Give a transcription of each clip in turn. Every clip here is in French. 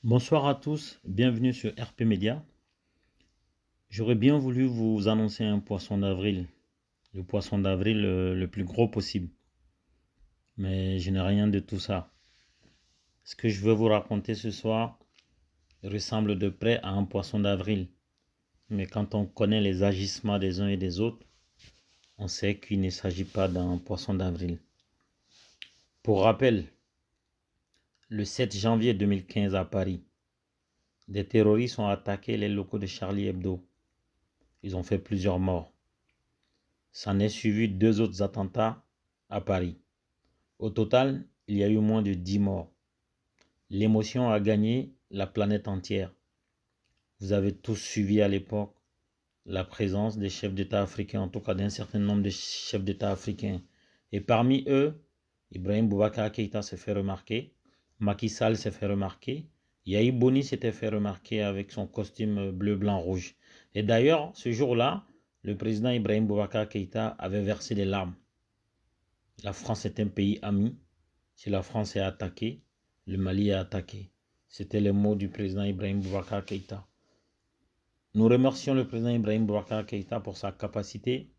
Bonsoir à tous, bienvenue sur RP Media. J'aurais bien voulu vous annoncer un poisson d'avril, le poisson d'avril le plus gros possible. Mais je n'ai rien de tout ça. Ce que je veux vous raconter ce soir ressemble de près à un poisson d'avril. Mais quand on connaît les agissements des uns et des autres, on sait qu'il ne s'agit pas d'un poisson d'avril. Pour rappel, le 7 janvier 2015 à Paris, des terroristes ont attaqué les locaux de Charlie Hebdo. Ils ont fait plusieurs morts. S'en est suivi 2 autres attentats à Paris. Au total, il y a eu moins de 10 morts. L'émotion a gagné la planète entière. Vous avez tous suivi à l'époque la présence des chefs d'État africains, en tout cas d'un certain nombre de chefs d'État africains. Et parmi eux, Ibrahim Boubacar Keïta s'est fait remarquer, Macky Sall s'est fait remarquer, Yahi Boni s'était fait remarquer avec son costume bleu, blanc, rouge. Et d'ailleurs, ce jour-là, le président Ibrahim Boubacar Keïta avait versé des larmes. La France est un pays ami. Si la France est attaquée, le Mali est attaqué. C'était les mots du président Ibrahim Boubacar Keïta. Nous remercions le président Ibrahim Boubacar Keïta pour sa capacité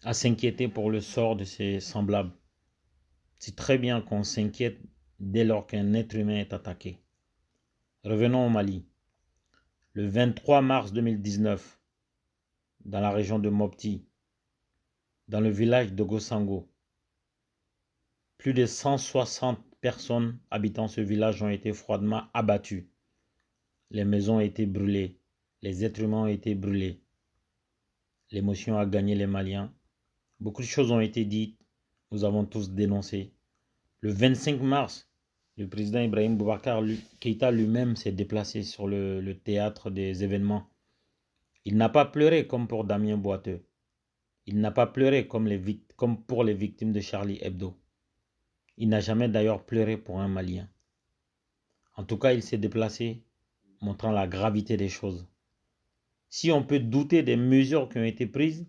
à s'inquiéter pour le sort de ses semblables. C'est très bien qu'on s'inquiète dès lors qu'un être humain est attaqué. Revenons au Mali. Le 23 mars 2019, dans la région de Mopti, dans le village de Gossango, plus de 160 personnes habitant ce village ont été froidement abattues. Les maisons ont été brûlées. Les êtres humains ont été brûlés. L'émotion a gagné les Maliens. Beaucoup de choses ont été dites. Nous avons tous dénoncé. Le 25 mars, le président Ibrahim Boubacar Keïta lui-même s'est déplacé sur le théâtre des événements. Il n'a pas pleuré comme pour Damien Boiteux. Il n'a pas pleuré comme pour les victimes de Charlie Hebdo. Il n'a jamais d'ailleurs pleuré pour un Malien. En tout cas, il s'est déplacé, montrant la gravité des choses. Si on peut douter des mesures qui ont été prises,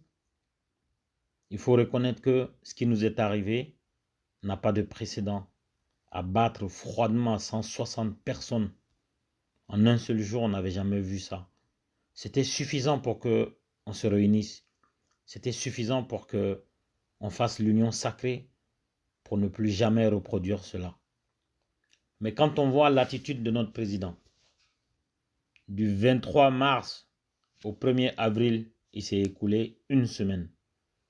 il faut reconnaître que ce qui nous est arrivé n'a pas de précédent. Abattre froidement 160 personnes en un seul jour, on n'avait jamais vu ça. C'était suffisant pour qu'on se réunisse. C'était suffisant pour qu'on fasse l'union sacrée pour ne plus jamais reproduire cela. Mais quand on voit l'attitude de notre président, du 23 mars au 1er avril, il s'est écoulé une semaine.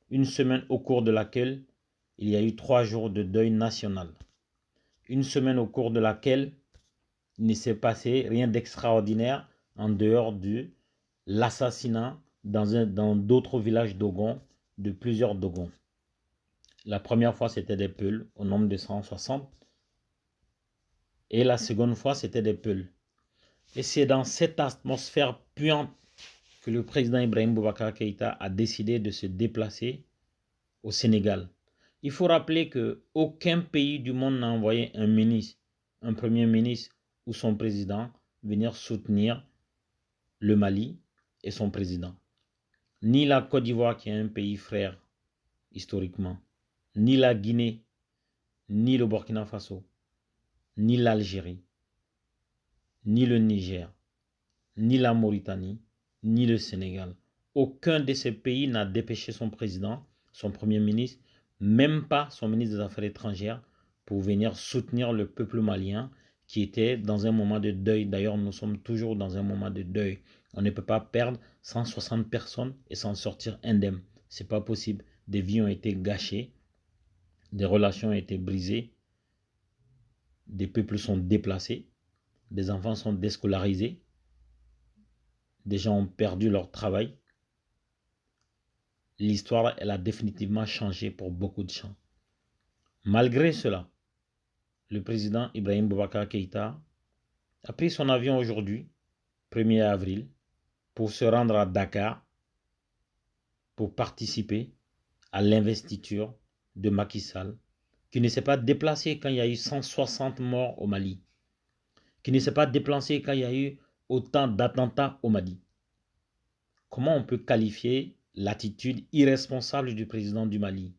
Une semaine au cours de laquelle il y a eu 3 jours de deuil national. Une semaine au cours de laquelle il ne s'est passé rien d'extraordinaire en dehors de l'assassinat dans d'autres villages Dogons, de plusieurs Dogons. La première fois, c'était des Peuls, au nombre de 160. Et la seconde fois, c'était des Peuls. Et c'est dans cette atmosphère puante que le président Ibrahim Boubacar Keïta a décidé de se déplacer au Sénégal. Il faut rappeler qu'aucun pays du monde n'a envoyé un ministre, un premier ministre ou son président venir soutenir le Mali et son président. Ni la Côte d'Ivoire, qui est un pays frère historiquement, ni la Guinée, ni le Burkina Faso, ni l'Algérie, ni le Niger, ni la Mauritanie, ni le Sénégal. Aucun de ces pays n'a dépêché son président, son premier ministre, même pas son ministre des Affaires étrangères, pour venir soutenir le peuple malien qui était dans un moment de deuil. D'ailleurs, nous sommes toujours dans un moment de deuil. On ne peut pas perdre 160 personnes et s'en sortir indemne. C'est pas possible. Des vies ont été gâchées, des relations ont été brisées, des peuples sont déplacés, des enfants sont déscolarisés, des gens ont perdu leur travail. L'histoire, elle a définitivement changé pour beaucoup de gens. Malgré cela, le président Ibrahim Boubacar Keïta a pris son avion aujourd'hui, 1er avril, pour se rendre à Dakar pour participer à l'investiture de Macky Sall, qui ne s'est pas déplacé quand il y a eu 160 morts au Mali, qui ne s'est pas déplacé quand il y a eu autant d'attentats au Mali. Comment on peut qualifier l'attitude irresponsable du président du Mali?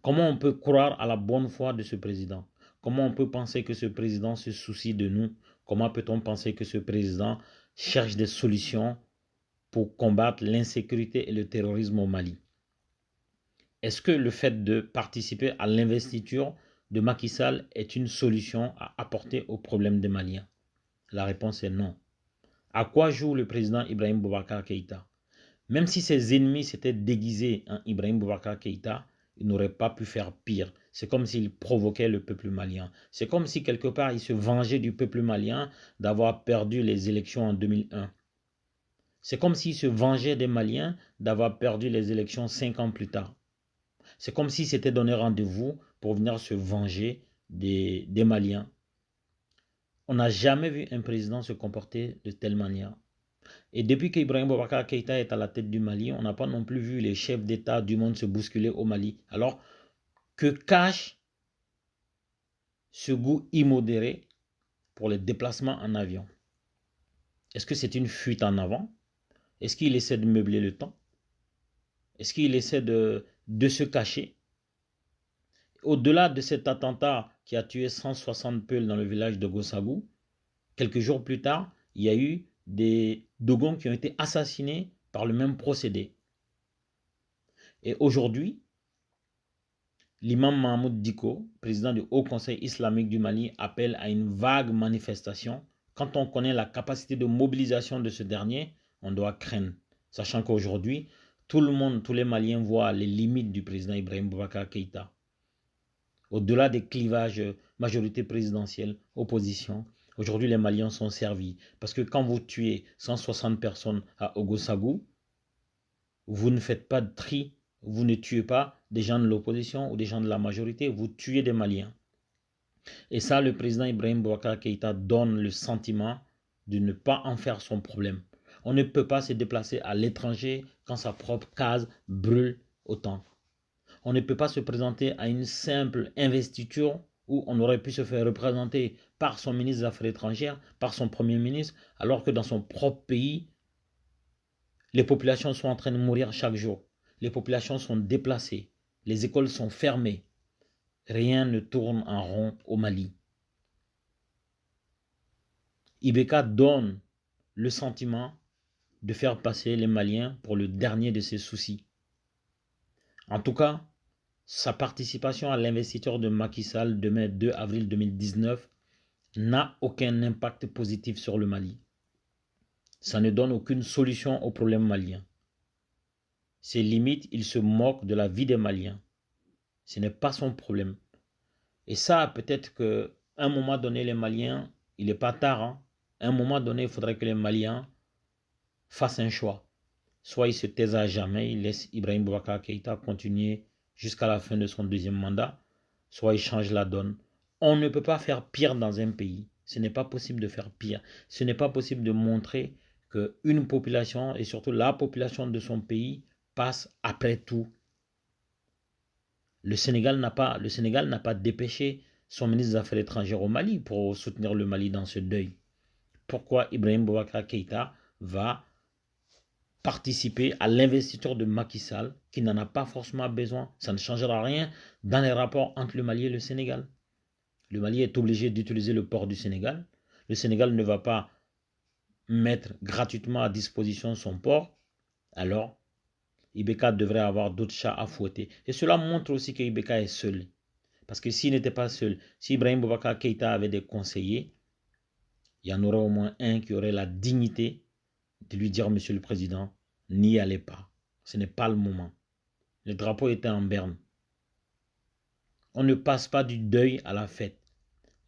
Comment on peut croire à la bonne foi de ce président? Comment on peut penser que ce président se soucie de nous? Comment peut-on penser que ce président cherche des solutions pour combattre l'insécurité et le terrorisme au Mali? Est-ce que le fait de participer à l'investiture de Macky Sall est une solution à apporter aux problèmes des Maliens? La réponse est non. À quoi joue le président Ibrahim Boubacar Keïta? Même si ses ennemis s'étaient déguisés en Ibrahim Boubacar Keïta, il n'aurait pas pu faire pire. C'est comme s'il provoquait le peuple malien. C'est comme si quelque part il se vengeait du peuple malien d'avoir perdu les élections en 2001. C'est comme s'il se vengeait des Maliens d'avoir perdu les élections 5 ans plus tard. C'est comme s'il s'était donné rendez-vous pour venir se venger des Maliens. On n'a jamais vu un président se comporter de telle manière. Et depuis qu'Ibrahim Boubacar Keïta est à la tête du Mali, on n'a pas non plus vu les chefs d'État du monde se bousculer au Mali. Alors, que cache ce goût immodéré pour les déplacements en avion? Est-ce que c'est une fuite en avant? Est-ce qu'il essaie de meubler le temps? Est-ce qu'il essaie de se cacher? Au-delà de cet attentat qui a tué 160 Peuls dans le village de Gossagou, quelques jours plus tard, il y a eu des Dogons qui ont été assassinés par le même procédé. Et aujourd'hui, l'imam Mahmoud Dicko, président du Haut Conseil islamique du Mali, appelle à une vague manifestation. Quand on connaît la capacité de mobilisation de ce dernier, on doit craindre. Sachant qu'aujourd'hui, tout le monde, tous les Maliens voient les limites du président Ibrahim Boubacar Keïta. Au-delà des clivages majorité présidentielle, opposition, aujourd'hui les Maliens sont servis. Parce que quand vous tuez 160 personnes à Ogosagou, vous ne faites pas de tri, vous ne tuez pas des gens de l'opposition ou des gens de la majorité, vous tuez des Maliens. Et ça, le président Ibrahim Boubacar Keïta donne le sentiment de ne pas en faire son problème. On ne peut pas se déplacer à l'étranger quand sa propre case brûle autant. On ne peut pas se présenter à une simple investiture où on aurait pu se faire représenter par son ministre des Affaires étrangères, par son premier ministre, alors que dans son propre pays, les populations sont en train de mourir chaque jour. Les populations sont déplacées. Les écoles sont fermées. Rien ne tourne en rond au Mali. Ibeka donne le sentiment de faire passer les Maliens pour le dernier de ses soucis. En tout cas, sa participation à l'investiture de Macky Sall demain 2 avril 2019 n'a aucun impact positif sur le Mali. Ça ne donne aucune solution au problème malien. C'est limite, il se moque de la vie des Maliens. Ce n'est pas son problème. Et ça, peut-être qu'à un moment donné, les Maliens, il n'est pas tard. Hein? À un moment donné, il faudrait que les Maliens fassent un choix. Soit ils se taisent à jamais, ils laissent Ibrahim Boubacar Keïta continuer jusqu'à la fin de son deuxième mandat, soit ils changent la donne. On ne peut pas faire pire dans un pays. Ce n'est pas possible de faire pire. Ce n'est pas possible de montrer qu'une population, et surtout la population de son pays, passe après tout. Le Sénégal n'a pas dépêché son ministre des Affaires étrangères au Mali pour soutenir le Mali dans ce deuil. Pourquoi Ibrahim Boubacar Keïta va participer à l'investiture de Macky Sall, qui n'en a pas forcément besoin? Ça ne changera rien dans les rapports entre le Mali et le Sénégal. Le Mali est obligé d'utiliser le port du Sénégal. Le Sénégal ne va pas mettre gratuitement à disposition son port. Alors, Ibeka devrait avoir d'autres chats à fouetter. Et cela montre aussi que Ibeka est seul. Parce que s'il n'était pas seul, si Ibrahim Boubacar Keïta avait des conseillers, il y en aurait au moins un qui aurait la dignité de lui dire: Monsieur le Président, n'y allez pas. Ce n'est pas le moment. Le drapeau était en berne. On ne passe pas du deuil à la fête.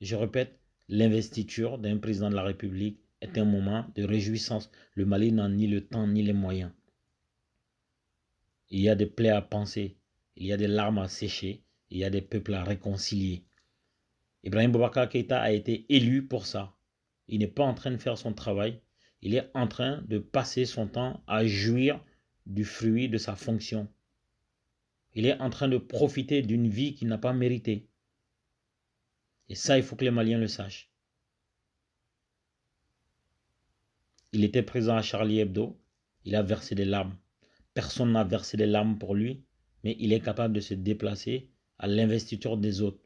Je répète, l'investiture d'un président de la République est un moment de réjouissance. Le Mali n'a ni le temps ni les moyens. Il y a des plaies à panser, il y a des larmes à sécher, il y a des peuples à réconcilier. Ibrahim Boubacar Keïta a été élu pour ça. Il n'est pas en train de faire son travail, il est en train de passer son temps à jouir du fruit de sa fonction. Il est en train de profiter d'une vie qu'il n'a pas méritée. Et ça, il faut que les Maliens le sachent. Il était présent à Charlie Hebdo, il a versé des larmes. Personne n'a versé des larmes pour lui, mais il est capable de se déplacer à l'investiture des autres.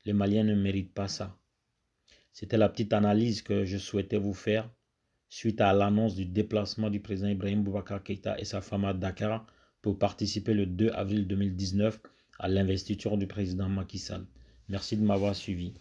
Les Maliens ne méritent pas ça. C'était la petite analyse que je souhaitais vous faire suite à l'annonce du déplacement du président Ibrahim Boubacar Keïta et sa femme à Dakar pour participer le 2 avril 2019 à l'investiture du président Macky Sall. Merci de m'avoir suivi.